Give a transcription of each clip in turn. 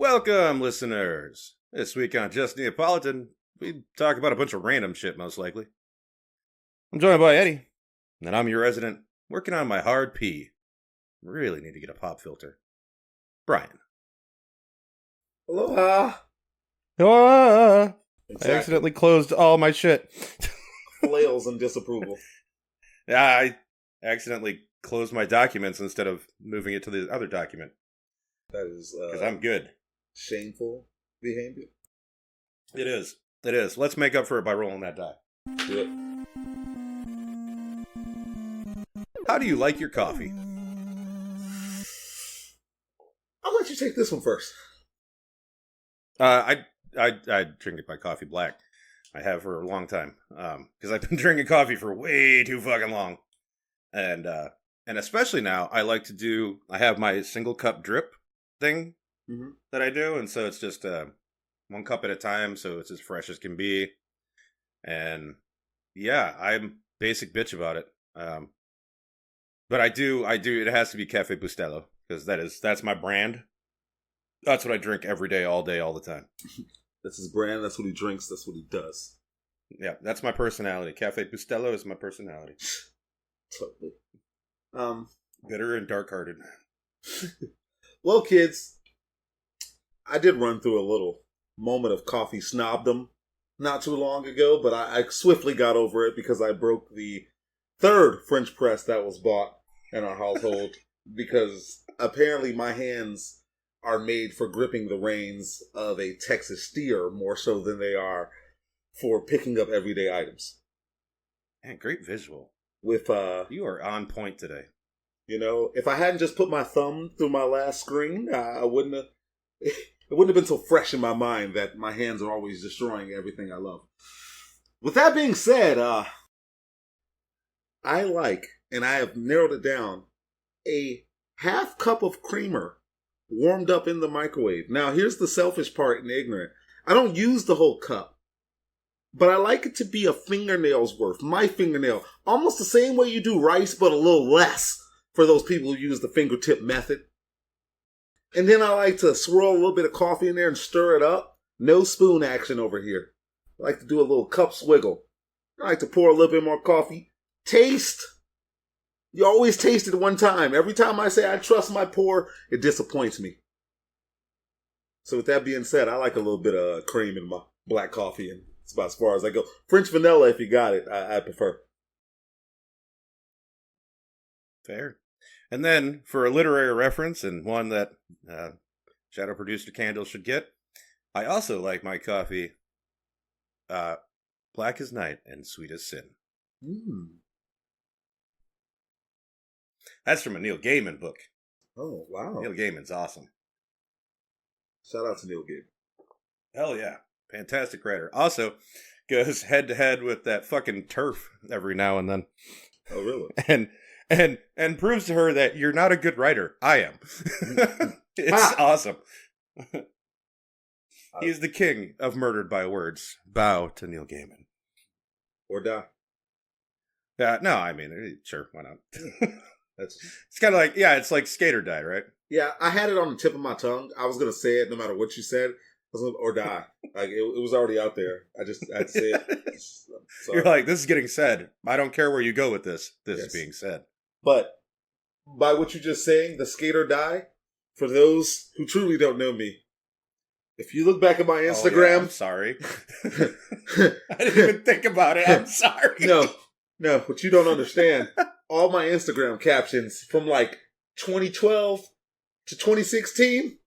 Welcome, listeners. This week on Just Neapolitan, we talk about a bunch of random shit, most likely. I'm joined by Eddie, and I'm your resident, working on my hard pee. Really need to get a pop filter. Brian. Aloha. I Exactly. accidentally closed all my shit. Flails and disapproval. Yeah, I accidentally closed my documents instead of moving it to the other document. That is Because I'm good. Shameful behavior. It is. It is. Let's make up for it by rolling that die. Do it. How do you like your coffee? I'll let you take this one first. I drink my coffee black. I have for a long time. Because I've been drinking coffee for way too fucking long. And especially now, I have my single cup drip thing that I do. And so it's just one cup at a time. So it's as fresh as can be. And yeah, I'm basic bitch about it. But I do, it has to be Cafe Bustelo. Because that's my brand. That's what I drink every day, all the time. That's his brand. That's what he drinks. That's what he does. Yeah, that's my personality. Cafe Bustelo is my personality. Totally. Bitter and dark-hearted. Well, kids, I did run through a little moment of coffee snobdom not too long ago, but I swiftly got over it because I broke the third French press that was bought in our household because apparently my hands are made for gripping the reins of a Texas steer more so than they are for picking up everyday items. Man, great visual. With you are on point today. You know, if I hadn't just put my thumb through my last screen, I wouldn't have. It wouldn't have been so fresh in my mind that my hands are always destroying everything I love. With that being said, I like, and I have narrowed it down, a half cup of creamer warmed up in the microwave. Now, here's the selfish part and ignorant. I don't use the whole cup, but I like it to be a fingernail's worth. My fingernail. Almost the same way you do rice, but a little less for those people who use the fingertip method. And then I like to swirl a little bit of coffee in there and stir it up. No spoon action over here. I like to do a little cup swiggle. I like to pour a little bit more coffee. Taste. You always taste it one time. Every time I say I trust my pour, it disappoints me. So with that being said, I like a little bit of cream in my black coffee, and it's about as far as I go. French vanilla, if you got it, I prefer. Fair. And then, for a literary reference, and one that Shadow Producer Candle should get, I also like my coffee black as night and sweet as sin. That's from a Neil Gaiman book. Oh, wow. Neil Gaiman's awesome. Shout out to Neil Gaiman. Hell yeah. Fantastic writer. Also, goes head to head with that fucking turf every now and then. Oh, really? And proves to her that you're not a good writer. I am. It's awesome. He is the king of murdered by words. Bow to Neil Gaiman. Or die. No, I mean, sure, why not? It's kind of like, yeah, it's like skate or die, right? Yeah, I had it on the tip of my tongue. I was going to say it no matter what you said. Or die. Like, it was already out there. I had to say it. You're like, this is getting said. I don't care where you go with this. This is being said. But by what you're just saying, the skate or die, for those who truly don't know me, if you look back at my Instagram... Oh, yeah, I'm sorry. I didn't even think about it. I'm sorry. No, what you don't understand, all my Instagram captions from like 2012 to 2016,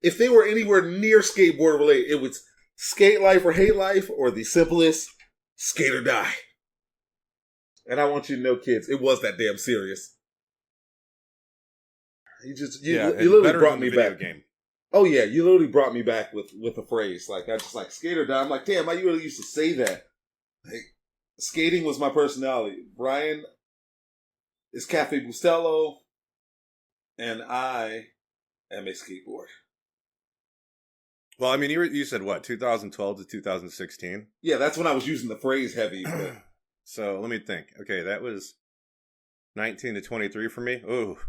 if they were anywhere near skateboard related, it was skate life or hate life, or the simplest, skate or die. And I want you to know, kids, it was that damn serious. You literally brought me back. Game. Oh yeah, you literally brought me back with a phrase. Like, I just like skate or die. I'm like, damn, I really used to say that. Like, skating was my personality. Brian is Cafe Bustelo, and I am a skateboard. Well, I mean, you said what, 2012 to 2016? Yeah, that's when I was using the phrase heavy. But... So let me think. Okay, that was 19 to 23 for me. Ooh,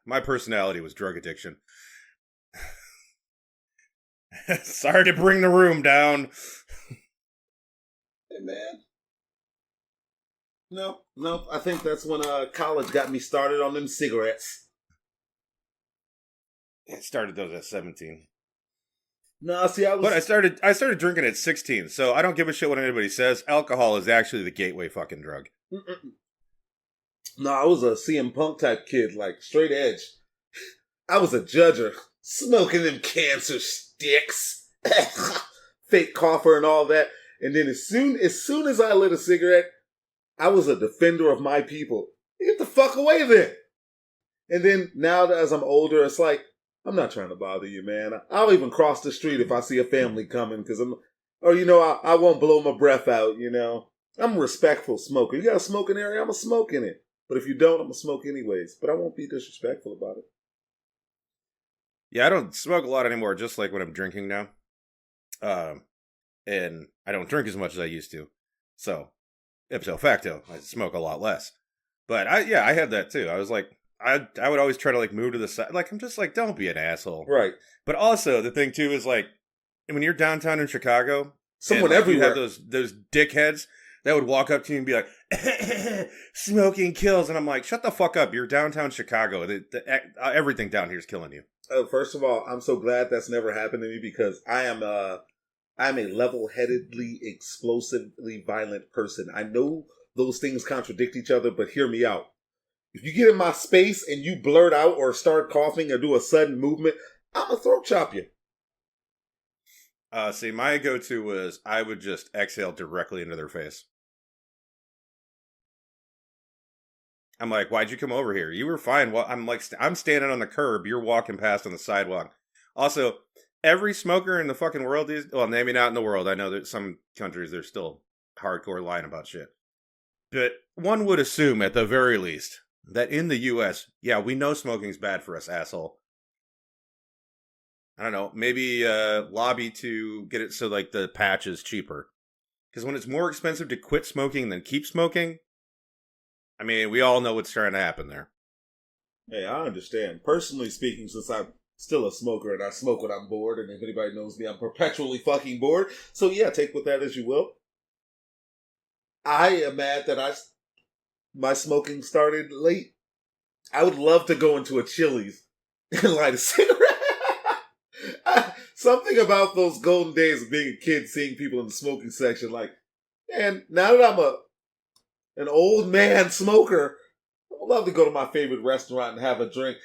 my personality was drug addiction. Sorry to bring the room down. Hey, man. No. I think that's when college got me started on them cigarettes. I started those at 17. No, see, But I started drinking at 16, so I don't give a shit what anybody says. Alcohol is actually the gateway fucking drug. No, I was a CM Punk type kid, like straight edge. I was a judger, smoking them cancer sticks, fake cougher and all that. And then as soon as I lit a cigarette, I was a defender of my people. Get the fuck away then. And then now that as I'm older, it's like, I'm not trying to bother you, man. I'll even cross the street if I see a family coming, I won't blow my breath out, I'm a respectful smoker. You got a smoking area, I'm a smoke in it. But if you don't, I'm gonna smoke anyways. But I won't be disrespectful about it. Yeah, I don't smoke a lot anymore, just like when I'm drinking now. And I don't drink as much as I used to. So, ipso facto, I smoke a lot less. But I had that too. I was like, I would always try to like move to the side. Like, I'm just like, don't be an asshole. Right. But also, the thing too is like, when you're downtown in Chicago, someone and, everywhere. you have those dickheads that would walk up to you and be like, smoking kills. And I'm like, shut the fuck up. You're downtown Chicago. Everything down here is killing you. First of all, I'm so glad that's never happened to me because I'm a level-headedly, explosively violent person. I know those things contradict each other, but hear me out. If you get in my space and you blurt out or start coughing or do a sudden movement, I'm going to throat chop you. See, my go-to was I would just exhale directly into their face. I'm like, why'd you come over here? You were fine. Well, I'm standing on the curb. You're walking past on the sidewalk. Also, every smoker in the fucking world is, well, maybe not in the world. I know that some countries, they're still hardcore lying about shit. But one would assume, at the very least, that in the U.S., yeah, we know smoking's bad for us, asshole. I don't know, maybe lobby to get it so, like, the patch is cheaper. Because when it's more expensive to quit smoking than keep smoking, I mean, we all know what's trying to happen there. Hey, I understand. Personally speaking, since I'm still a smoker and I smoke when I'm bored, and if anybody knows me, I'm perpetually fucking bored. So yeah, take with that as you will. I am mad that my smoking started late. I would love to go into a Chili's and light a cigarette. Something about those golden days of being a kid, seeing people in the smoking section, like, and now that I'm an old man smoker, I would love to go to my favorite restaurant and have a drink.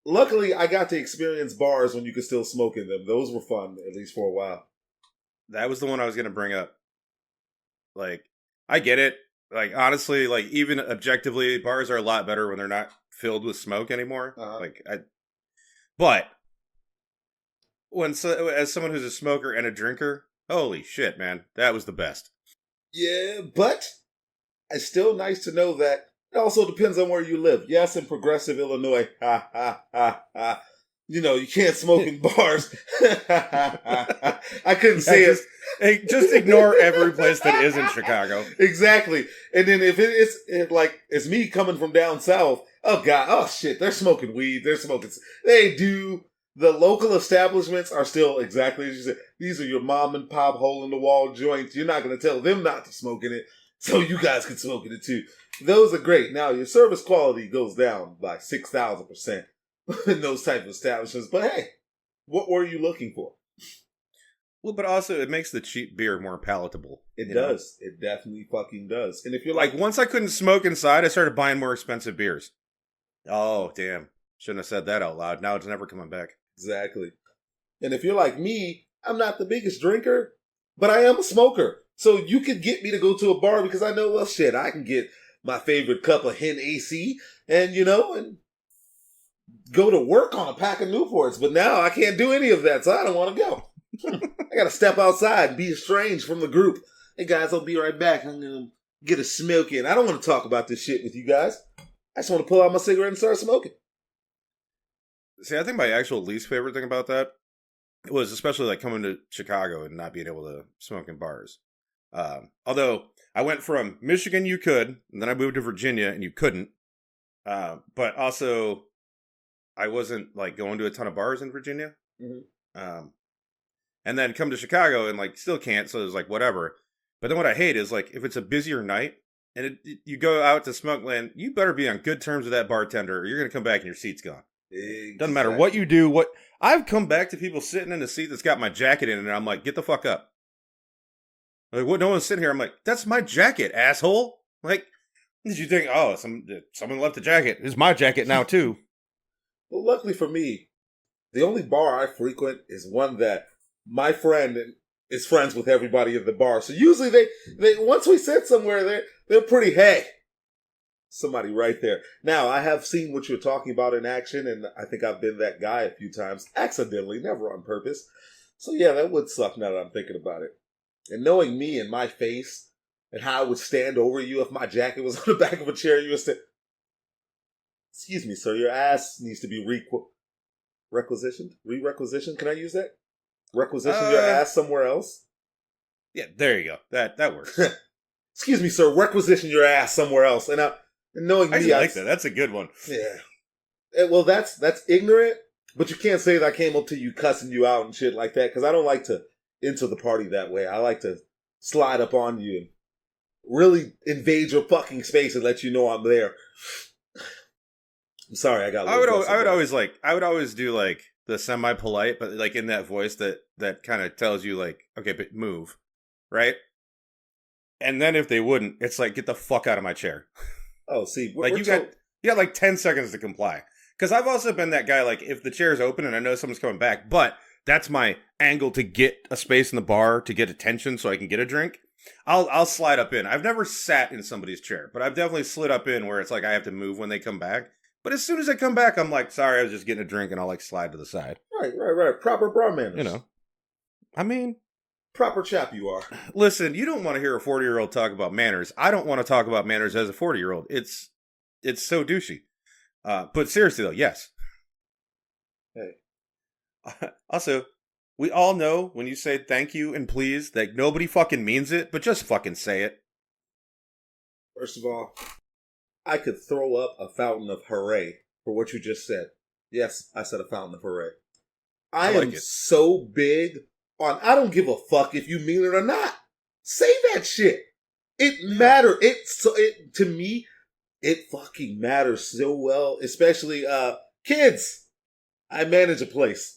Luckily, I got to experience bars when you could still smoke in them. Those were fun, at least for a while. That was the one I was going to bring up. Like, I get it. Like, honestly, like, even objectively, bars are a lot better when they're not filled with smoke anymore. But as someone who's a smoker and a drinker, holy shit, man, that was the best. Yeah, but it's still nice to know that it also depends on where you live. Yes, in progressive Illinois, you can't smoke in bars. I couldn't say it. Just ignore every place that isn't Chicago. Exactly. And then if it's me coming from down south, oh God, oh shit, they're smoking weed. They do. The local establishments are still exactly as you said. These are your mom and pop hole in the wall joints. You're not going to tell them not to smoke in it, so you guys can smoke in it too. Those are great. Now your service quality goes down by 6,000% in those type of establishments. But hey, what were you looking for? Well, but also it makes the cheap beer more palatable. It does. It definitely fucking does. And if you're like, once I couldn't smoke inside, I started buying more expensive beers. Oh, damn. Shouldn't have said that out loud. Now it's never coming back. Exactly. And if you're like me, I'm not the biggest drinker, but I am a smoker. So you could get me to go to a bar because I know, well, shit, I can get my favorite cup of Hen AC and go to work on a pack of Newports. But now I can't do any of that, so I don't want to go. I got to step outside and be estranged from the group. Hey, guys, I'll be right back. I'm going to get a smoke in. I don't want to talk about this shit with you guys. I just want to pull out my cigarette and start smoking. See, I think my actual least favorite thing about that was especially like coming to Chicago and not being able to smoke in bars. Although I went from Michigan, you could, and then I moved to Virginia and you couldn't. But also I wasn't like going to a ton of bars in Virginia. Mm-hmm. And then come to Chicago and like still can't, so it's like whatever. But then what I hate is like if it's a busier night and you go out to Smugglerland, you better be on good terms with that bartender or you're gonna come back and your seat's gone. Exactly. Doesn't matter what you do. What I've come back to people sitting in a seat that's got my jacket in it, and I'm like, get the fuck up. Like, what? No one's sitting here. I'm like, that's my jacket, asshole. Like, did you think? Oh, someone left the jacket. It's my jacket now too. Well, luckily for me, the only bar I frequent is one that my friend is friends with everybody at the bar. So usually they once we sit somewhere, they're pretty, hey, somebody right there. Now, I have seen what you're talking about in action, and I think I've been that guy a few times, accidentally, never on purpose. So yeah, that would suck now that I'm thinking about it. And knowing me and my face and how I would stand over you if my jacket was on the back of a chair, you would say, excuse me, sir, your ass needs to be requisitioned? Re-requisitioned? Can I use that? Requisition your ass somewhere else? Yeah, there you go. That works. Excuse me, sir, requisition your ass somewhere else. And knowing me, I like that. That's a good one. Yeah. Well, that's ignorant, but you can't say that I came up to you cussing you out and shit like that, because I don't like to enter the party that way. I like to slide up on you and really invade your fucking space and let you know I'm there. I'm sorry, I got. I would always do like the semi-polite, but like in that voice that kind of tells you like, okay, but move, right? And then if they wouldn't, it's like, get the fuck out of my chair. Oh, see, like you got like 10 seconds to comply. Because I've also been that guy, like if the chair's open and I know someone's coming back, but that's my angle to get a space in the bar to get attention so I can get a drink. I'll slide up in. I've never sat in somebody's chair, but I've definitely slid up in where it's like I have to move when they come back. But as soon as I come back, I'm like, sorry, I was just getting a drink, and I'll like slide to the side. Right. Proper bar manners. You know, I mean, proper chap you are. Listen, you don't want to hear a 40-year-old talk about manners. I don't want to talk about manners as a 40-year-old. It's so douchey. But seriously though, yes. Hey. Also, we all know when you say thank you and please that nobody fucking means it, but just fucking say it. First of all, I could throw up a fountain of hooray for what you just said. Yes, I said a fountain of hooray. I am so big on, I don't give a fuck if you mean it or not. Say that shit. It matters. To me, it fucking matters so well. Especially, kids. I manage a place.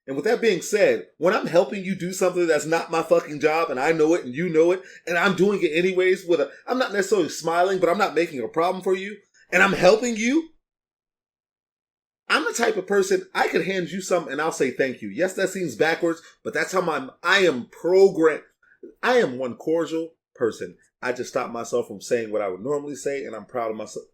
And with that being said, when I'm helping you do something that's not my fucking job, and I know it and you know it, and I'm doing it anyways I'm not necessarily smiling, but I'm not making a problem for you, and I'm helping you, I'm the type of person, I could hand you something and I'll say thank you. Yes, that seems backwards, but that's how I am programmed. I am one cordial person. I just stopped myself from saying what I would normally say, and I'm proud of myself.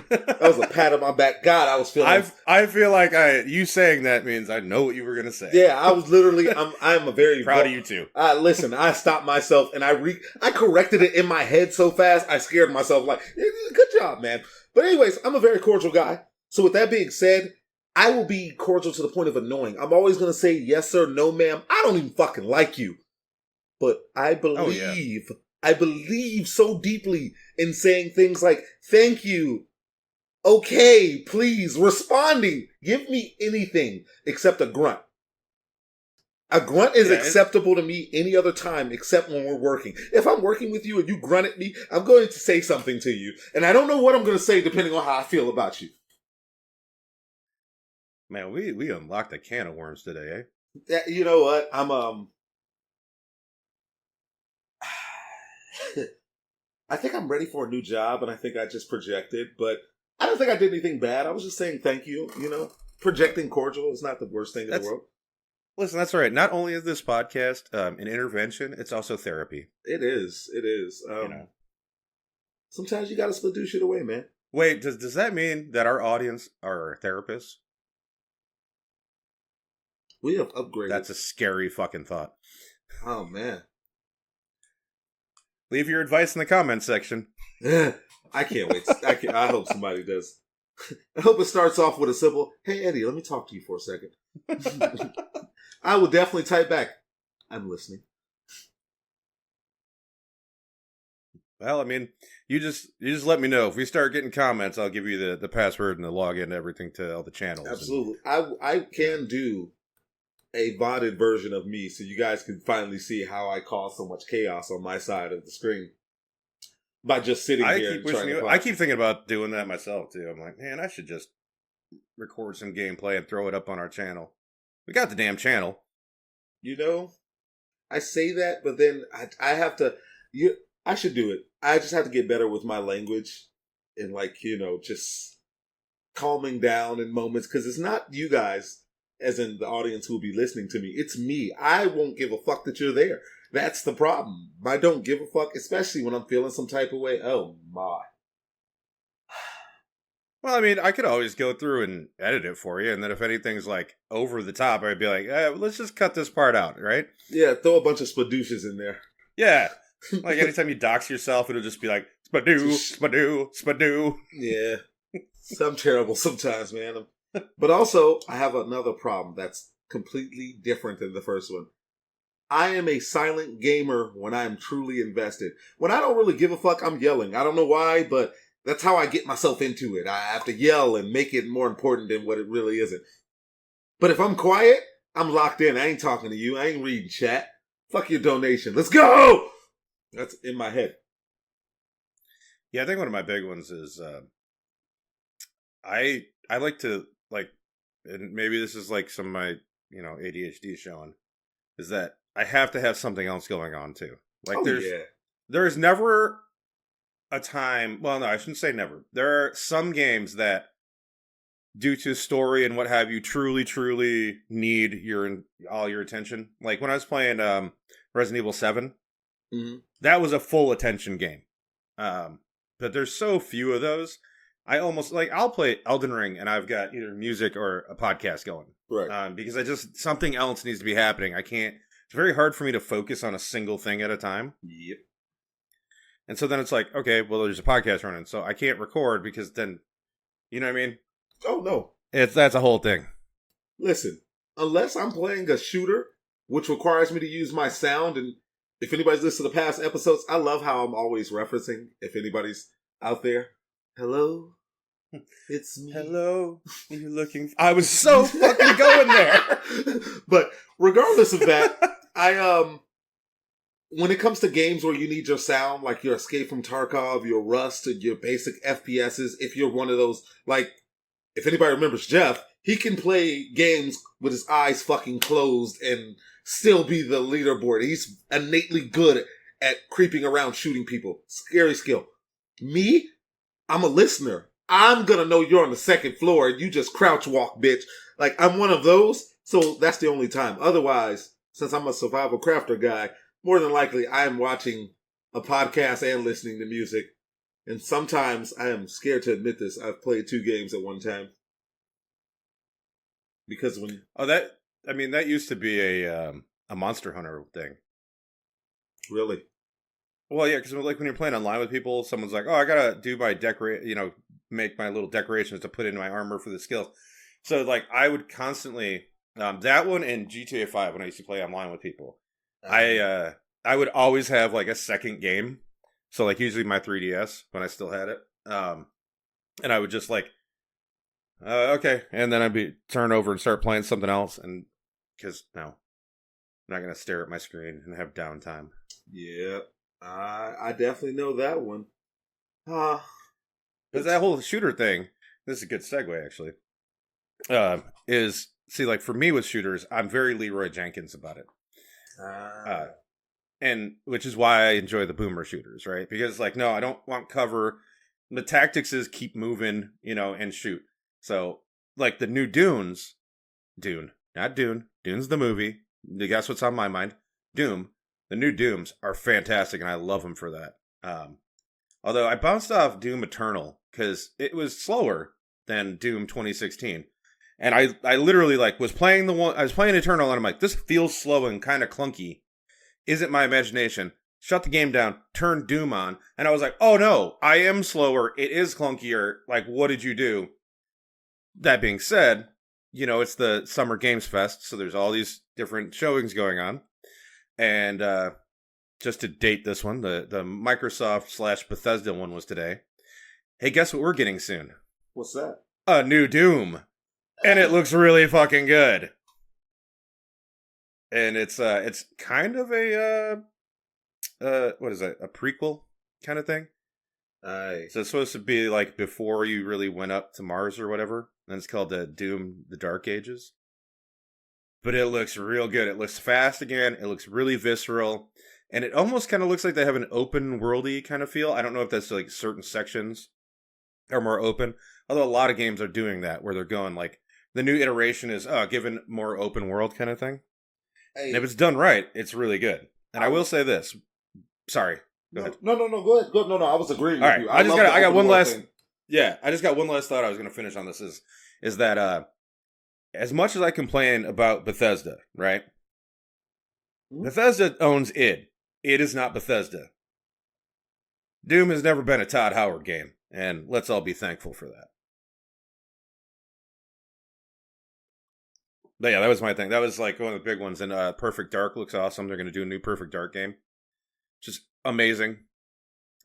That was a pat on my back. God, I was feeling. I feel like you saying that means I know what you were gonna say. Yeah, I was literally. I'm a very proud of you too. Listen, I stopped myself and I corrected it in my head so fast I scared myself. Like, good job, man. But anyways, I'm a very cordial guy. So with that being said, I will be cordial to the point of annoying. I'm always gonna say yes sir, no ma'am. I don't even fucking like you, but I believe. I believe so deeply in saying things like thank you. Okay, please, responding. Give me anything except a grunt. A grunt is acceptable to me any other time except when we're working. If I'm working with you and you grunt at me, I'm going to say something to you. And I don't know what I'm going to say depending on how I feel about you. Man, we unlocked a can of worms today, eh? Yeah, you know what? I think I'm ready for a new job, and I think I just projected, but I don't think I did anything bad. I was just saying thank you, Projecting cordial is not the worst thing in the world. Listen, that's all right. Not only is this podcast an intervention, it's also therapy. It is. Sometimes you got to split do shit away, man. Wait, does that mean that our audience are therapists? We have upgraded. That's a scary fucking thought. Oh, man. Leave your advice in the comments section. I can't wait. I hope somebody does. I hope it starts off with a simple, hey, Eddie, let me talk to you for a second. I will definitely type back, I'm listening. Well, I mean, you just let me know. If we start getting comments, I'll give you the password and the login and everything to all the channels. Absolutely. I can do a VODed version of me so you guys can finally see how I cause so much chaos on my side of the screen by just sitting here and trying to play. I keep thinking about doing that myself too. I'm like, man, I should just record some gameplay and throw it up on our channel. We got the damn channel. You know, I say that, but then I have to. I should do it. I just have to get better with my language and, like, you know, just calming down in moments, because it's not you guys, as in the audience who will be listening to me. It's me. I won't give a fuck that you're there. That's the problem. I don't give a fuck, especially when I'm feeling some type of way. Oh my. Well, I mean, I could always go through and edit it for you, and then if anything's like over the top, I'd be like, let's just cut this part out, right? Yeah, throw a bunch of spadooches in there. Yeah. Like anytime you dox yourself, it'll just be like, spadoo, spadoo, spadoo. Yeah. I'm terrible sometimes, man. But also, I have another problem that's completely different than the first one. I am a silent gamer when I am truly invested. When I don't really give a fuck, I'm yelling. I don't know why, but that's how I get myself into it. I have to yell and make it more important than what it really isn't. But if I'm quiet, I'm locked in. I ain't talking to you. I ain't reading chat. Fuck your donation. Let's go! That's in my head. Yeah, I think one of my big ones is I like to, like, and maybe this is like some of my, you know, ADHD showing, is that I have to have something else going on too. Like, there's never a time, well, no, I shouldn't say never. There are some games that, due to story and what have you, truly need all your attention. Like when I was playing Resident Evil 7, that was a full attention game. But there's so few of those. I almost, like, I'll play Elden Ring and I've got either music or a podcast going. Right. Because something else needs to be happening. It's very hard for me to focus on a single thing at a time. Yep. And so then it's like, okay, well, there's a podcast running, so I can't record because then, you know what I mean? Oh, no. That's a whole thing. Listen, unless I'm playing a shooter, which requires me to use my sound, and if anybody's listened to the past episodes, I love how I'm always referencing, if anybody's out there, hello, it's me. Hello, you're looking... I was so fucking going there. But regardless of that, when it comes to games where you need your sound, like your Escape from Tarkov, your Rust, and your basic FPSs, if you're one of those, like, if anybody remembers Jeff, he can play games with his eyes fucking closed and still be the leaderboard. He's innately good at creeping around shooting people. Scary skill. Me, I'm a listener. I'm gonna know you're on the second floor and you just crouch walk, bitch. Like, I'm one of those, so that's the only time. Otherwise, since I'm a survival crafter guy, more than likely I am watching a podcast and listening to music. And sometimes, I am scared to admit this, I've played 2 games at one time. Because when... Oh, that used to be a Monster Hunter thing. Really? Well, yeah, because like when you're playing online with people, someone's like, "Oh, I gotta do my make my little decorations to put into my armor for the skills." So, like, I would constantly that one and GTA 5 when I used to play online with people. I would always have like a second game. So, like, usually my 3DS when I still had it, and I would just like, okay, and then I'd be turn over and start playing something else, and because no, I'm not gonna stare at my screen and have downtime. Yeah. I definitely know that one. Because that whole shooter thing, this is a good segue actually, is, see, like, for me with shooters, I'm very Leroy Jenkins about it. And which is why I enjoy the boomer shooters, right? Because, like, no, I don't want cover. The tactics is keep moving, and shoot. So, like, the new Dune, not Dune. Dune's the movie. Guess what's on my mind? Doom. The new Dooms are fantastic, and I love them for that. Although I bounced off Doom Eternal because it was slower than Doom 2016, and I literally, like, was playing Eternal, and I'm like, this feels slow and kind of clunky. Is it my imagination? Shut the game down, turn Doom on, and I was like, oh no, I am slower. It is clunkier. Like, what did you do? That being said, it's the Summer Games Fest, so there's all these different showings going on. And just to date this one, the Microsoft / Bethesda one was today. Hey, guess what we're getting soon? What's that? A new Doom. And it looks really fucking good. and it's kind of a what is that? A prequel kind of thing. Aye. So it's supposed to be like before you really went up to Mars or whatever. And it's called Doom: The Dark Ages. But it looks real good. It looks fast again. It looks really visceral. And it almost kind of looks like they have an open worldy kind of feel. I don't know if that's like certain sections are more open. Although a lot of games are doing that where they're going like the new iteration is given more open world kind of thing. Hey, And if it's done right, it's really good. And I will say this. Sorry. Go ahead. No. Go ahead. No. I was agreeing All with right. you. I got one last. Thing. Yeah, I just got one last thought I was going to finish on this is that as much as I complain about Bethesda, right? Mm-hmm. Bethesda owns id. It is not Bethesda. Doom has never been a Todd Howard game, and let's all be thankful for that. But yeah, that was my thing. That was like one of the big ones. And Perfect Dark looks awesome. They're going to do a new Perfect Dark game. Just amazing.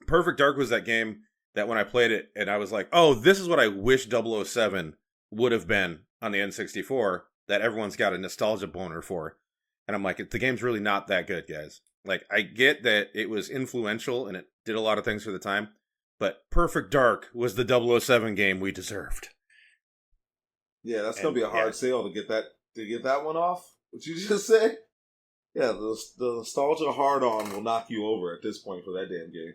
Perfect Dark was that game that when I played it, and I was like, oh, this is what I wish 007 would have been on the N64, that everyone's got a nostalgia boner for. And I'm like, the game's really not that good, guys. Like, I get that it was influential and it did a lot of things for the time, but Perfect Dark was the 007 game we deserved. Yeah, that's going to be a hard sale to get that one off. What you just said? Yeah, the nostalgia hard-on will knock you over at this point for that damn game.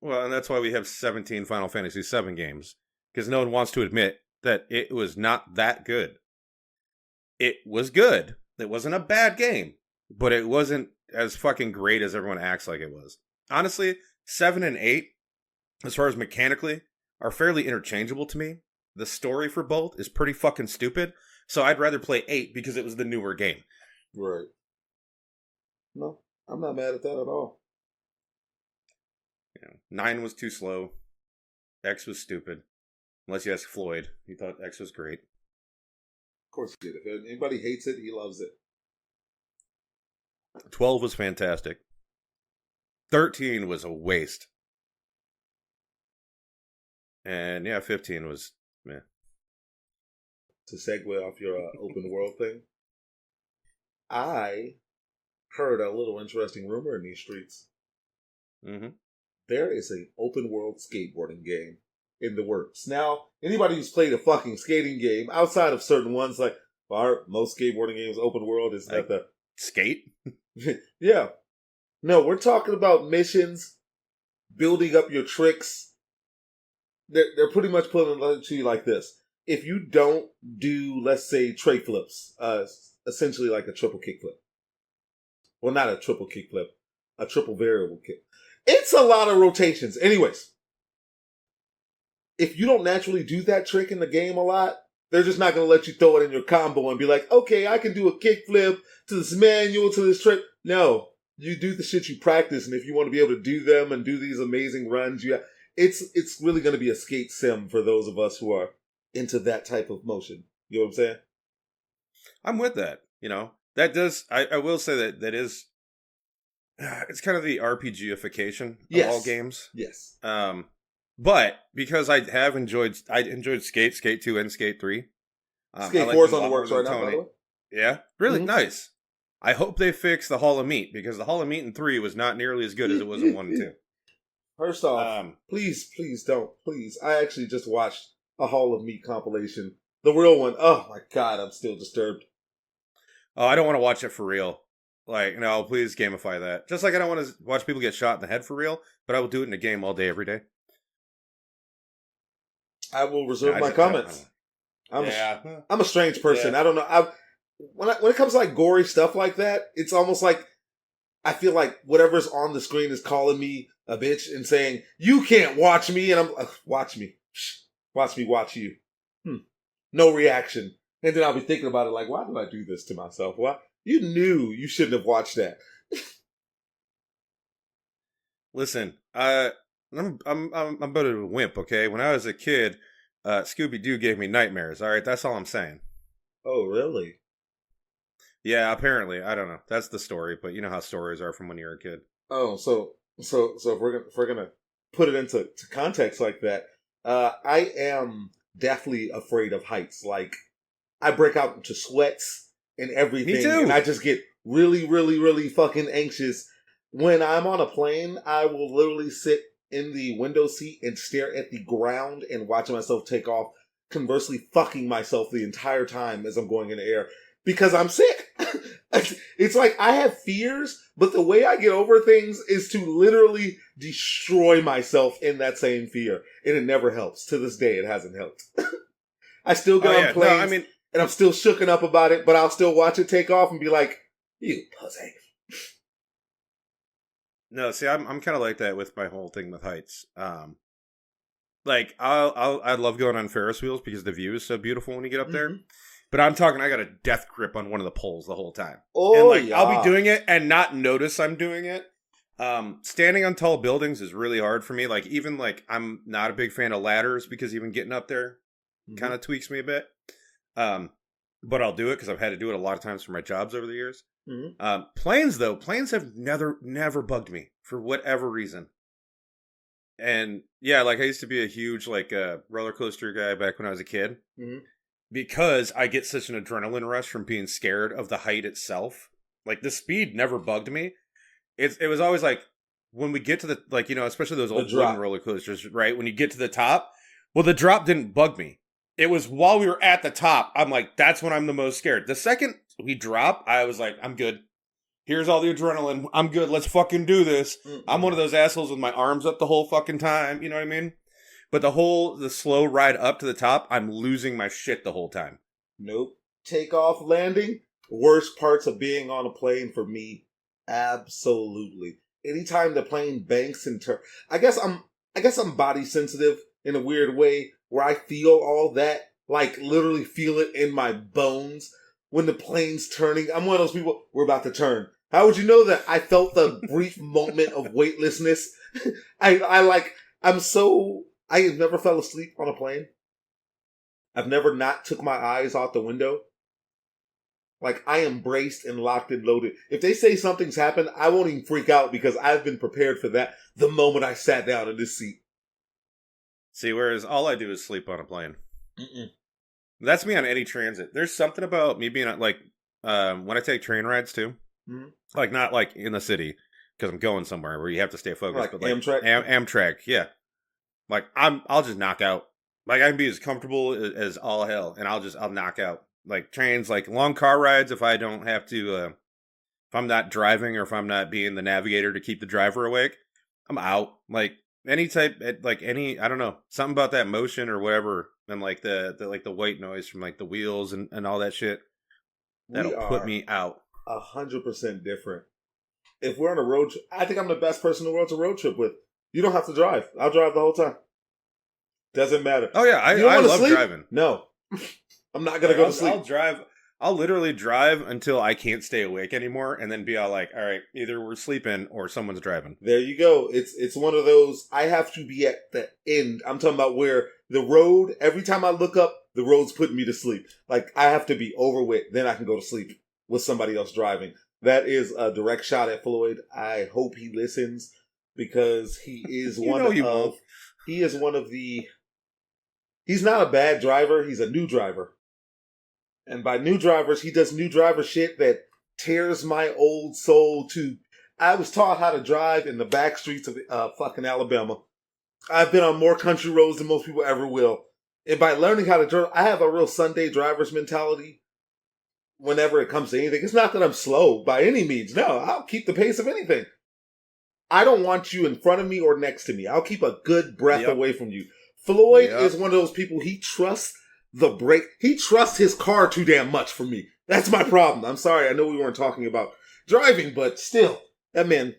Well, and that's why we have 17 Final Fantasy VII games, because no one wants to admit that it was not that good. It was good. It wasn't a bad game, but it wasn't as fucking great as everyone acts like it was. Honestly, 7 and 8, as far as mechanically, are fairly interchangeable to me. The story for both is pretty fucking stupid, so I'd rather play 8 because it was the newer game. Right. No, I'm not mad at that at all. 9 was too slow. X was stupid. Unless you ask Floyd. He thought X was great. Of course he did. If anybody hates it, he loves it. 12 was fantastic. 13 was a waste. And yeah, 15 was meh. To segue off your open world thing, I heard a little interesting rumor in these streets. Mm-hmm. There is an open world skateboarding game in the works. Now, anybody who's played a fucking skating game, outside of certain ones, like most skateboarding games open world, is that the skate? Yeah. No, we're talking about missions, building up your tricks. They're pretty much putting it to you like this. If you don't do, let's say, tray flips, essentially like a triple kickflip. Well, not a triple kickflip, a triple variable kick. It's a lot of rotations. Anyways, if you don't naturally do that trick in the game a lot, they're just not going to let you throw it in your combo and be like, okay, I can do a kickflip to this manual, to this trick. No, you do the shit you practice, and if you want to be able to do them and do these amazing runs, it's really going to be a skate sim for those of us who are into that type of motion. You know what I'm saying? I'm with that. That does. I will say that is. It's kind of the RPGification of all games. Yes. But because I enjoyed Skate 2 and Skate 3. Skate 4's on the works right now, by the way. Yeah? Really? Nice. I hope they fix the Hall of Meat, because the Hall of Meat in 3 was not nearly as good as it was in 1 and 2. First off, please don't. Please. I actually just watched a Hall of Meat compilation. The real one. Oh my God, I'm still disturbed. Oh, I don't want to watch it for real. Like, no, please gamify that. Just like I don't want to watch people get shot in the head for real, but I will do it in a game all day, every day. I will reserve my comments. I'm a strange person. Yeah. I don't know. When it comes to like gory stuff like that, it's almost like I feel like whatever's on the screen is calling me a bitch and saying, you can't watch me. And I'm like, watch me. Watch me watch you. No reaction. And then I'll be thinking about it like, why did I do this to myself? Why? You knew you shouldn't have watched that. Listen, I'm a bit of a wimp, okay? When I was a kid, Scooby-Doo gave me nightmares, all right? That's all I'm saying. Oh, really? Yeah, apparently. I don't know. That's the story, but you know how stories are from when you're a kid. Oh, so if we're gonna put it into context like that, I am deathly afraid of heights. Like, I break out into sweats and everything. Me too. And I just get really, really, really fucking anxious. When I'm on a plane, I will literally sit in the window seat and stare at the ground and watch myself take off, conversely fucking myself the entire time as I'm going in the air because I'm sick. It's like I have fears, but the way I get over things is to literally destroy myself in that same fear. And it never helps. To this day, it hasn't helped. I still get on planes, and I'm still shooken up about it, but I'll still watch it take off and be like, you pussy. No, see, I'm kind of like that with my whole thing with heights. Like I love going on Ferris wheels because the view is so beautiful when you get up there. But I'm talking, I got a death grip on one of the poles the whole time. Oh, and I'll be doing it and not notice I'm doing it. Standing on tall buildings is really hard for me. Like even I'm not a big fan of ladders because even getting up there kind of tweaks me a bit. But I'll do it because I've had to do it a lot of times for my jobs over the years. Planes have never bugged me for whatever reason. And yeah, I used to be a huge roller coaster guy back when I was a kid. Because I get such an adrenaline rush from being scared of the height itself. Like the speed never bugged me. It was always when we get to the especially those old wooden roller coasters, right? When you get to the top, well, the drop didn't bug me. It was while we were at the top, I'm like, that's when I'm the most scared. The second we drop, I was like, I'm good. Here's all the adrenaline. I'm good. Let's fucking do this. I'm one of those assholes with my arms up the whole fucking time. You know what I mean? But the slow ride up to the top, I'm losing my shit the whole time. Nope. Takeoff, landing, worst parts of being on a plane for me, absolutely. Anytime the plane banks and turns, I guess I'm body sensitive in a weird way where I feel all that, literally feel it in my bones when the plane's turning. I'm one of those people, we're about to turn. How would you know that? I felt the brief moment of weightlessness. I have never fell asleep on a plane. I've never not took my eyes out the window. I am braced and locked and loaded. If they say something's happened, I won't even freak out because I've been prepared for that the moment I sat down in this seat. See, whereas all I do is sleep on a plane. That's me on any transit. There's something about me being when I take train rides too. Not in the city because I'm going somewhere where you have to stay focused. But Amtrak? Amtrak, yeah. I'll just knock out. I can be as comfortable as all hell, and I'll knock out. Trains, long car rides, if I don't have to, if I'm not driving or if I'm not being the navigator to keep the driver awake, I'm out. Any type, I don't know, something about that motion or whatever, and the white noise from the wheels and all that shit, that'll put me out. 100% different. If we're on a road trip, I think I'm the best person in the world to road trip with. You don't have to drive. I'll drive the whole time. Doesn't matter. Oh, yeah. I love driving. No. I'm not going to go to sleep. I'll drive. I'll literally drive until I can't stay awake anymore and then be all all right, either we're sleeping or someone's driving. There you go. It's one of those, I have to be at the end. I'm talking about where the road, every time I look up, the road's putting me to sleep. I have to be over with, then I can go to sleep with somebody else driving. That is a direct shot at Floyd. I hope he listens. Because he is he's not a bad driver, he's a new driver. And by new drivers, he does new driver shit that tears my old soul to. I was taught how to drive in the back streets of fucking Alabama. I've been on more country roads than most people ever will. And by learning how to drive, I have a real Sunday driver's mentality whenever it comes to anything. It's not that I'm slow by any means. No, I'll keep the pace of anything. I don't want you in front of me or next to me. I'll keep a good breath away from you. Floyd is one of those people, he trusts the brake. He trusts his car too damn much for me. That's my problem. I'm sorry. I know we weren't talking about driving, but still, that man,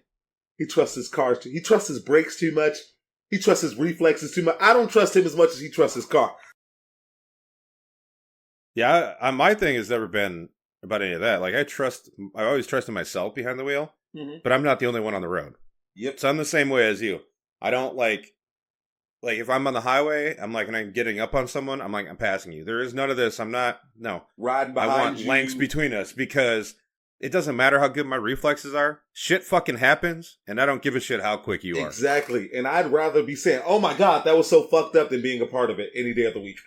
he trusts his cars too. He trusts his brakes too much. He trusts his reflexes too much. I don't trust him as much as he trusts his car. Yeah, my thing has never been about any of that. I always trusted myself behind the wheel, but I'm not the only one on the road. Yep. So I'm the same way as you. I don't if I'm on the highway, and I'm getting up on someone, I'm passing you. There is none of this. I'm not, no. Riding behind you. I want lengths between us because it doesn't matter how good my reflexes are. Shit fucking happens, and I don't give a shit how quick you are. Exactly. And I'd rather be saying, oh my God, that was so fucked up than being a part of it any day of the week.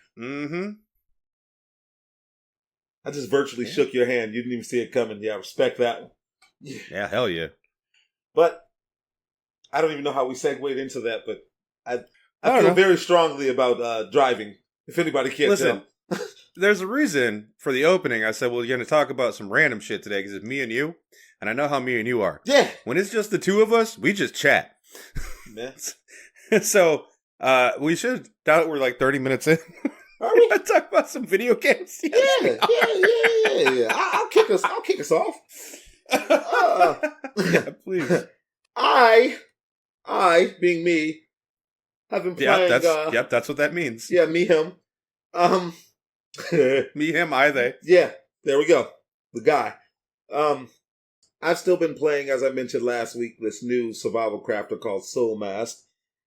I just virtually shook your hand. You didn't even see it coming. Yeah, I respect that. Yeah, hell yeah. But I don't even know how we segued into that, but I I feel don't know. very strongly about driving, if anybody can't Listen, tell. there's a reason for the opening. I said, well, you're going to talk about some random shit today because it's me and you, and I know how me and you are. Yeah. When it's just the two of us, we just chat. Man. So we should, now that we're like 30 minutes in, Are we? talk about some video games. Yeah. I'll kick us off. Yeah, please. I, being me, have been playing. That's what that means. Yeah, me, him. Me, him, I, they. Yeah, there we go. The guy. I've still been playing, as I mentioned last week, this new survival crafter called Soul Mask.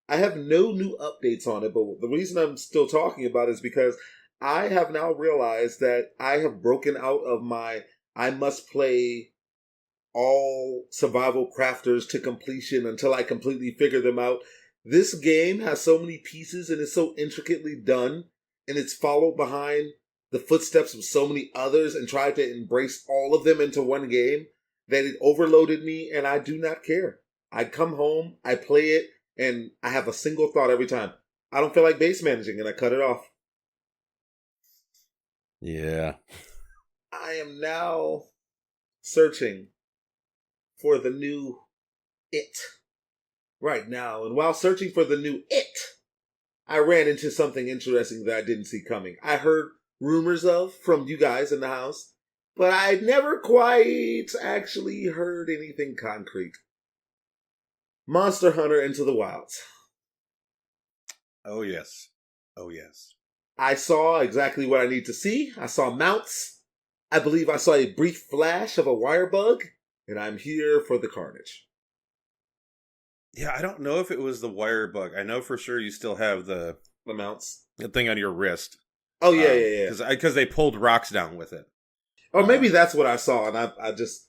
I have no new updates on it, but the reason I'm still talking about it is because I have now realized that I have broken out of my I must play all survival crafters to completion until I completely figure them out. This game has so many pieces and it's so intricately done, and it's followed behind the footsteps of so many others and tried to embrace all of them into one game that it overloaded me, and I do not care. I come home, I play it, and I have a single thought every time. I don't feel like base managing, and I cut it off. Yeah. I am now searching for the new It right now. And while searching for the new It, I ran into something interesting that I didn't see coming. I heard rumors of from you guys in the house, but I never quite actually heard anything concrete. Monster Hunter Into the Wilds. Oh, yes. Oh, yes. I saw exactly what I need to see. I saw mounts. I believe I saw a brief flash of a wire bug, and I'm here for the carnage. Yeah, I don't know if it was the wire bug. I know for sure you still have the mounts, the thing on your wrist. Oh, yeah. Because they pulled rocks down with it. Or maybe that's what I saw, and I just,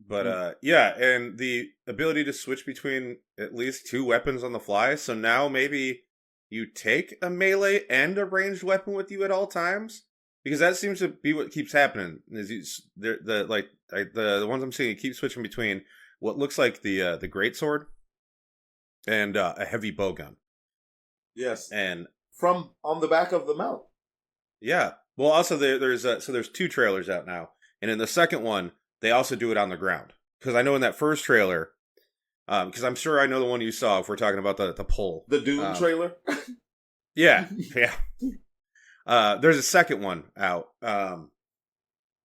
But, yeah, and the ability to switch between at least two weapons on the fly. So now maybe you take a melee and a ranged weapon with you at all times. Because that seems to be what keeps happening. Is the ones I'm seeing, you keep switching between what looks like the greatsword and a heavy bowgun. Yes, and from on the back of the mount. Yeah. Well, also there's two trailers out now, and in the second one they also do it on the ground. Because I know in that first trailer, because I'm sure I know the one you saw if we're talking about the pole, the Doom trailer. Yeah. There's a second one out.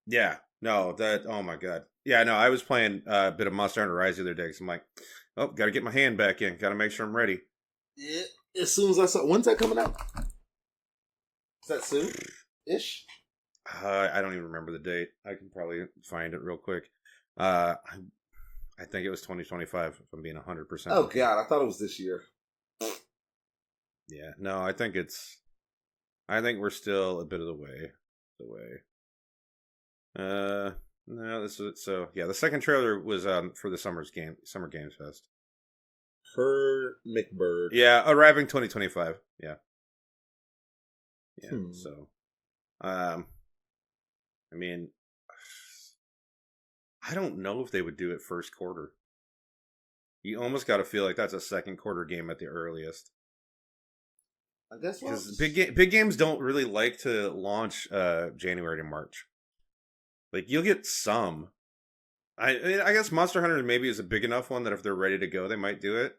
Yeah. No, oh my god. Yeah, no, I was playing a bit of Monster Hunter Rise the other day, so I'm like, oh, gotta get my hand back in. Gotta make sure I'm ready. Yeah, as soon as I saw, when's that coming out? Is that soon-ish? I don't even remember the date. I can probably find it real quick. I think it was 2025, if I'm being 100%. Oh god, I thought it was this year. Yeah, no, I think we're still a bit of the way. No, this is so. Yeah, the second trailer was for the Summer Games Fest. Per McBird. Yeah, arriving 2025. Yeah. So, I mean, I don't know if they would do it first quarter. You almost got to feel like that's a second quarter game at the earliest. I guess because big games don't really like to launch January to March. Like you'll get some. I guess Monster Hunter maybe is a big enough one that if they're ready to go, they might do it.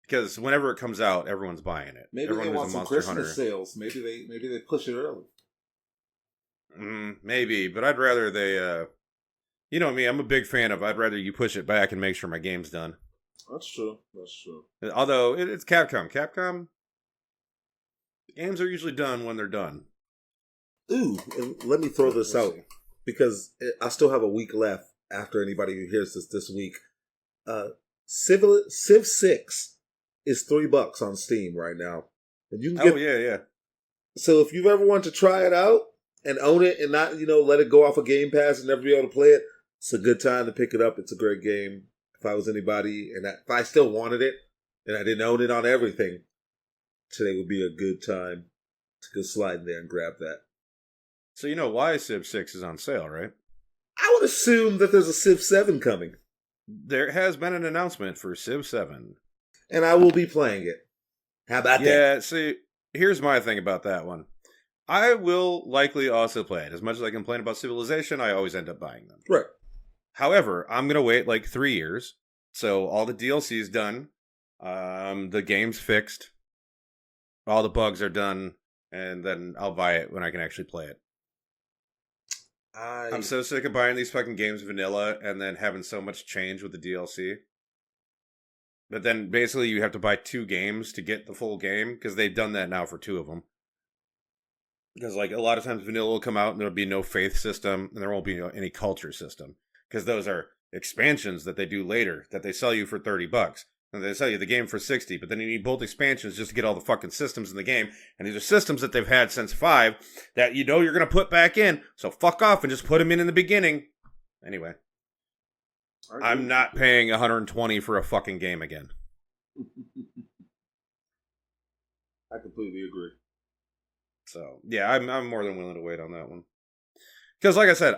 Because whenever it comes out, everyone's buying it. Maybe everyone they want some Christmas sales. Maybe they push it early. Maybe, but I'd rather they. You know me, I'm a big fan of. I'd rather you push it back and make sure my game's done. That's true. Although it's Capcom. Capcom games are usually done when they're done. Ooh, and let me throw this out because I still have a week left after anybody who hears this week. Civ 6 is $3 on Steam right now, and you can get. Yeah. So if you've ever wanted to try it out and own it and not let it go off of Game Pass and never be able to play it, it's a good time to pick it up. It's a great game. If I was anybody and if I still wanted it and I didn't own it on everything, today would be a good time to go slide in there and grab that. So you know why Civ 6 is on sale, right? I would assume that there's a Civ 7 coming. There has been an announcement for Civ 7. And I will be playing it. How about that? Yeah, see, here's my thing about that one. I will likely also play it. As much as I complain about Civilization, I always end up buying them. Right. However, I'm going to wait like 3 years. So all the DLC's done. The game's fixed. All the bugs are done. And then I'll buy it when I can actually play it. I'm so sick of buying these fucking games vanilla and then having so much change with the DLC. But then basically you have to buy 2 games to get the full game, because they've done that now for 2 of them. Because like a lot of times vanilla will come out and there'll be no faith system and there won't be any culture system. Because those are expansions that they do later that they sell you for $30. And they sell you the game for 60, but then you need both expansions just to get all the fucking systems in the game. And these are systems that they've had since 5 that you know you're going to put back in. So fuck off and just put them in the beginning. Anyway. I'm not paying $120 for a fucking game again. I completely agree. So, yeah, I'm more than willing to wait on that one. Because like I said,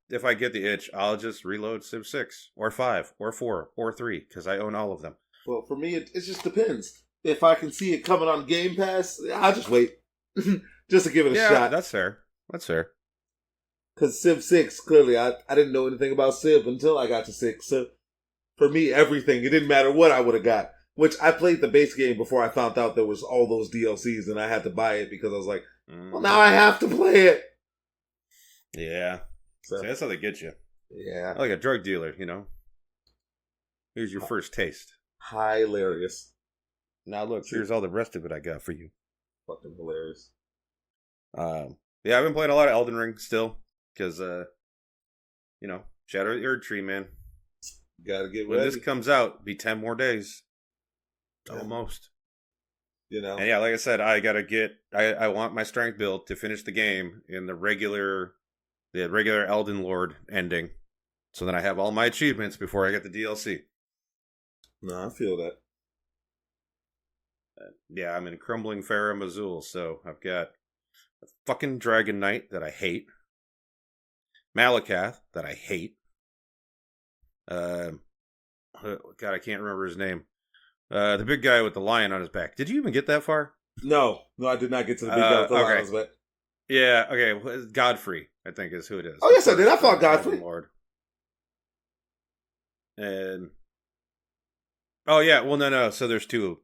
if I get the itch, I'll just reload Civ 6 or 5 or 4 or 3 because I own all of them. Well, for me, it just depends. If I can see it coming on Game Pass, I'll just wait. Just to give it a shot. Yeah, that's fair. That's fair. Because Civ 6, clearly, I didn't know anything about Civ until I got to 6. So, for me, everything, it didn't matter what I would have got. Which, I played the base game before I found out there was all those DLCs, and I had to buy it because I was like, well, now I have to play it. Yeah. So, see, that's how they get you. Yeah. Like a drug dealer, you know? Here's your first taste. Hilarious. Now look, here's all the rest of it I got for you. Fucking hilarious. Yeah, I've been playing a lot of Elden Ring still. Because, Shadow of the Erd Tree, man. Gotta get when ready. This comes out, be 10 more days. Yeah. Almost. You know? And yeah, like I said, I want my strength build to finish the game in the regular Elden Lord ending. So then I have all my achievements before I get the DLC. No, I feel that. Yeah, I'm in Crumbling Farum Azul, so I've got a fucking Dragon Knight that I hate. Malakath that I hate. God, I can't remember his name. The big guy with the lion on his back. Did you even get that far? No, I did not get to the big guy with the lion on his back. Yeah, okay. Godfrey, I think, is who it is. Oh, yes, I did. I fought Godfrey. Lord. And oh yeah, well no. So there's 2.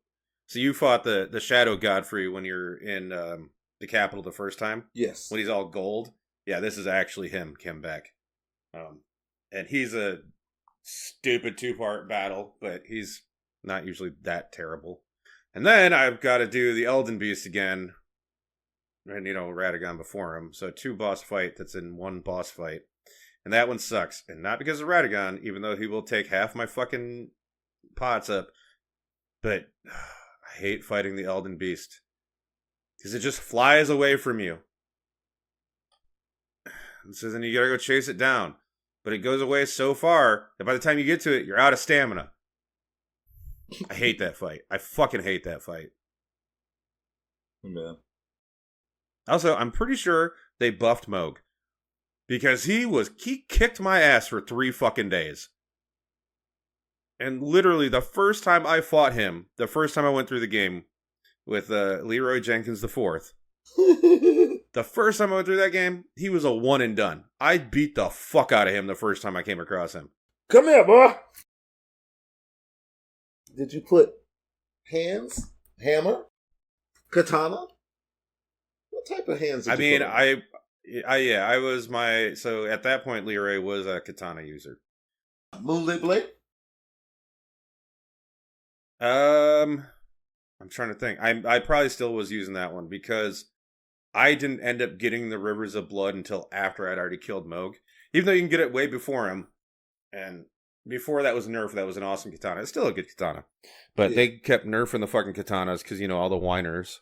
So you fought the Shadow Godfrey when you're in the capital the first time. Yes. When he's all gold. Yeah, this is actually him, came back. And he's a stupid 2-part battle, but he's not usually that terrible. And then I've got to do the Elden Beast again. And, Radagon before him. So 2 boss fight that's in 1 boss fight. And that one sucks. And not because of Radagon, even though he will take half my fucking pots up. But I hate fighting the Elden Beast. Because it just flies away from you. And so then you gotta go chase it down. But it goes away so far that by the time you get to it, you're out of stamina. I hate that fight. I fucking hate that fight. Yeah. Also, I'm pretty sure they buffed Moog. Because he kicked my ass for 3 fucking days. And literally, the first time I fought him, the first time I went through the game with Leroy Jenkins IV, the first time I went through that game, he was a 1 and done. I beat the fuck out of him the first time I came across him. Come here, boy. Did you put hands, hammer, katana? What type of hands did you put on? I was so at that point, Leroy was a katana user. Moonlit Blade? I'm trying to think. I probably still was using that one because I didn't end up getting the Rivers of Blood until after I'd already killed Moog. Even though you can get it way before him. And before that was nerfed, that was an awesome katana. It's still a good katana. But they kept nerfing the fucking katanas because, all the whiners.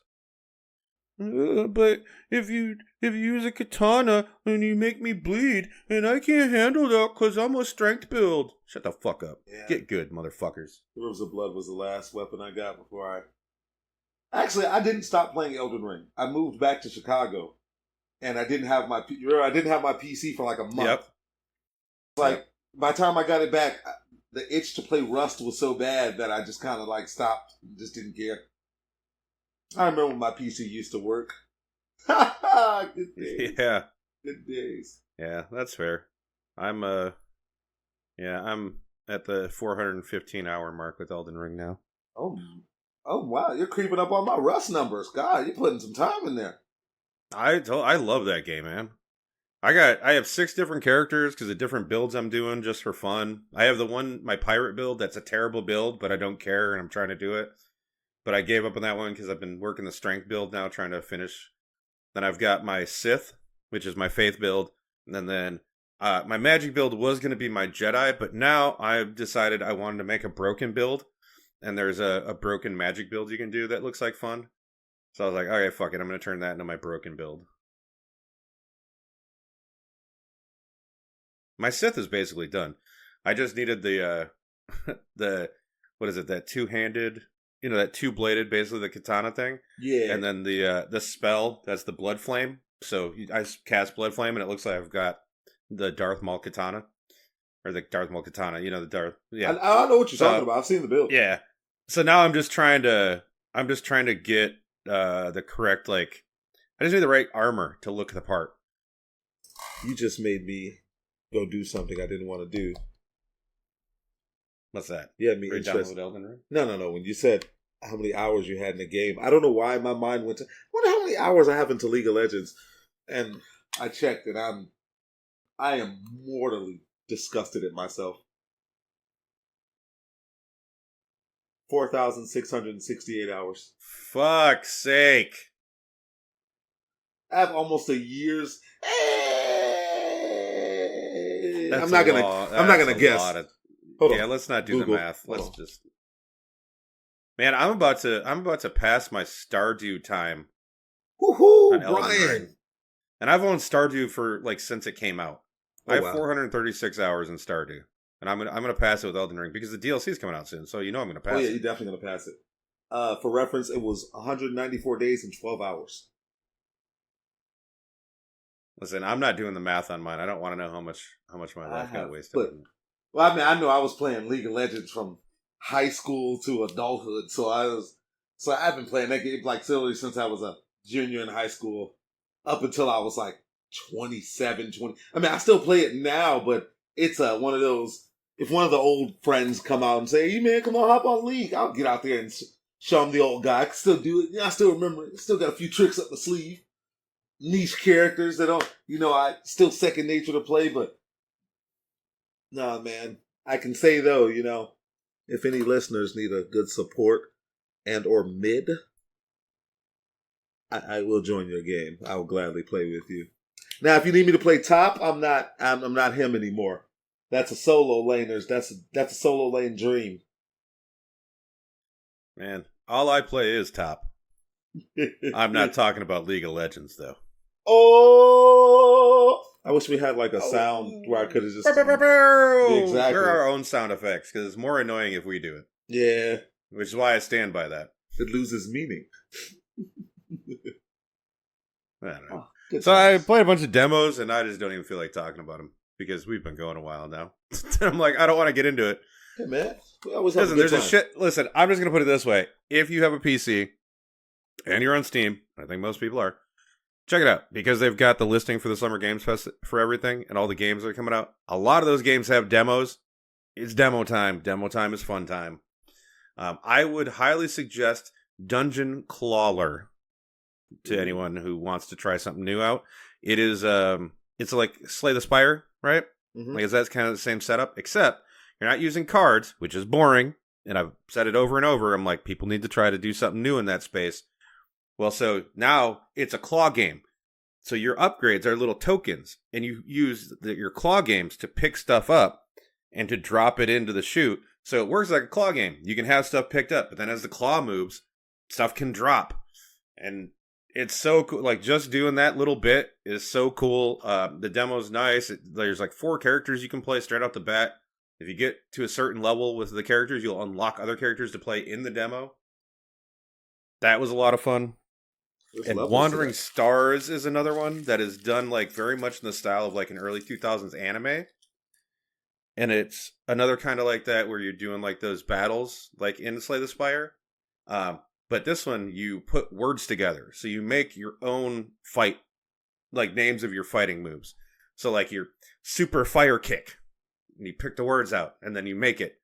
But if you use a katana and you make me bleed, and I can't handle that because I'm a strength build. Shut the fuck up. Yeah. Get good, motherfuckers. Rivers of Blood was the last weapon I got before Actually, I didn't stop playing Elden Ring. I moved back to Chicago. and I didn't have my PC for like a month. Yep. Like by the time I got it back, the itch to play Rust was so bad that I just kind of like stopped, just didn't care. I remember when my PC used to work. Good days. Yeah. Good days. Yeah, that's fair. I'm at the 415 hour mark with Elden Ring now. Oh wow, you're creeping up on my Rust numbers. God, you're putting some time in there. I love that game, man. I have 6 different characters because of different builds I'm doing just for fun. I have my pirate build that's a terrible build, but I don't care and I'm trying to do it. But I gave up on that one because I've been working the strength build now, trying to finish. Then I've got my Sith, which is my faith build, and then my magic build was going to be my Jedi, but now I've decided I wanted to make a broken build, and there's a broken magic build you can do that looks like fun. So I was like, okay, fuck it, I'm going to turn that into my broken build. My Sith is basically done. I just needed the what is it, that two-handed, that two-bladed, basically the katana thing. Yeah. And then the spell, that's the blood flame. So I cast blood flame, and it looks like I've got the Darth Maul katana. Or the Darth Maul katana, the Darth. Yeah. I know what you're talking about. I've seen the build. Yeah. So now I'm just trying to get the correct, I just need the right armor to look the part. You just made me go do something I didn't want to do. What's that? Yeah, me interested. Elden Ring? No. When you said how many hours you had in the game, I don't know why my mind went to. I wonder how many hours I have into League of Legends, and I checked, and I am mortally disgusted at myself. 4,668 hours. Fuck's sake! I have almost a year's. That's I'm not gonna guess. Hold on. Yeah, let's not do Google. the math. Let's just. Man, I'm about to pass my Stardew time. Woohoo, on Elden Bryan! Ring. And I've owned Stardew for since it came out. I have wow. 436 hours in Stardew, and I'm gonna pass it with Elden Ring because the DLC is coming out soon. So I'm gonna pass. Oh yeah, it. you're definitely gonna pass it. For reference, it was 194 days and 12 hours. Listen, I'm not doing the math on mine. I don't want to know how much my life got wasted. Well, I mean, I know I was playing League of Legends from high school to adulthood, so I've been playing that game literally since I was a junior in high school up until I was 27, 20. I mean, I still play it now, but it's one of those. If one of the old friends come out and say, "Hey man, come on, hop on League," I'll get out there and show them the old guy. I can still do it. Yeah, I still remember it. Still got a few tricks up the sleeve. Niche characters that don't, I still second nature to play, but nah, man. I can say though, if any listeners need a good support and or mid, I will join your game. I will gladly play with you. Now, if you need me to play top, I'm not him anymore. That's a solo laner's. That's a solo lane dream. Man, all I play is top. I'm not talking about League of Legends though. Oh, I wish we had a sound where I could have just Exactly. We're our own sound effects because it's more annoying if we do it. Yeah, which is why I stand by that. It loses meaning. I don't know. So I played a bunch of demos and I just don't even feel like talking about them because we've been going a while now. I'm like, I don't want to get into it. Hey man, we always have a good time. Listen, I'm just gonna put it this way: if you have a PC and you're on Steam, I think most people are. Check it out, because they've got the listing for the Summer Games Fest for everything, and all the games that are coming out. A lot of those games have demos. It's demo time. Demo time is fun time. I would highly suggest Dungeon Crawler to anyone who wants to try something new out. It is, it's like Slay the Spire, right? Mm-hmm. That's kind of the same setup, except you're not using cards, which is boring, and I've said it over and over. I'm like, people need to try to do something new in that space. Well, so now it's a claw game. So your upgrades are little tokens, and you use your claw games to pick stuff up and to drop it into the chute. So it works like a claw game. You can have stuff picked up, but then as the claw moves, stuff can drop. And it's so cool. Just doing that little bit is so cool. The demo's nice. There's 4 characters you can play straight off the bat. If you get to a certain level with the characters, you'll unlock other characters to play in the demo. That was a lot of fun. There's And levels to Wandering that. Stars is another one that is done like very much in the style of like an early 2000s anime. And it's another kind of like that where you're doing like those battles like in Slay the Spire. But this one, you put words together. So you make your own fight, like names of your fighting moves. So like your super fire kick. And you pick the words out and then you make it.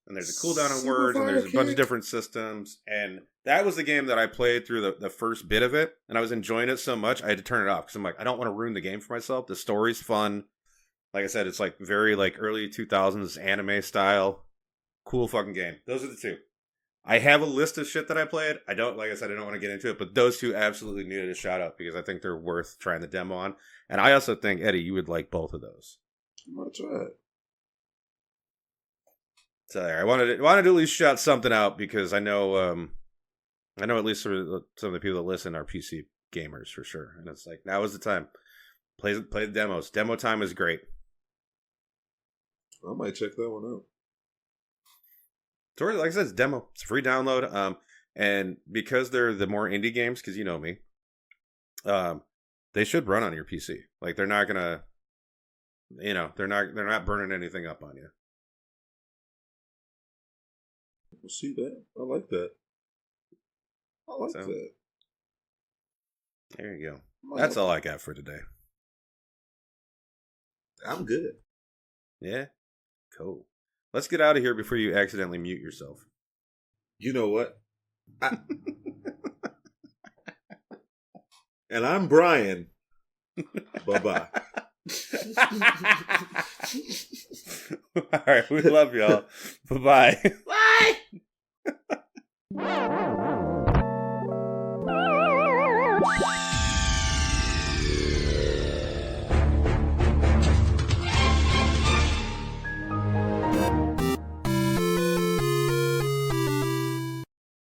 And there's a cooldown on Super words, and fire there's a bunch of kick. different systems. And that was the game that I played through the first bit of it. And I was enjoying it so much, I had to turn it off. Because I'm like, I don't want to ruin the game for myself. The story's fun. Like I said, it's like very like early 2000s anime style. Cool fucking game. Those are the two. I have a list of shit that I played. I don't, like I said, I don't want to get into it. But those two absolutely needed a shout out because I think they're worth trying the demo on. And I also think, Eddie, you would like both of those. I'm gonna try it. So there, I wanted to at least shout something out because I know at least some of the people that listen are PC gamers for sure, and it's like now is the time. Play the demos. Demo time is great. I might check that one out. So like I said, it's a demo. It's a free download. And because they're the more indie games, because you know me, they should run on your PC. Like they're not gonna, they're not burning anything up on you. We'll see that. I like that. I like that. There you go. That's all I got for today. I'm good. Yeah? Cool. Let's get out of here before you accidentally mute yourself. You know what? And I'm Brian. Bye-bye. All right, we love y'all. Bye-bye. Bye.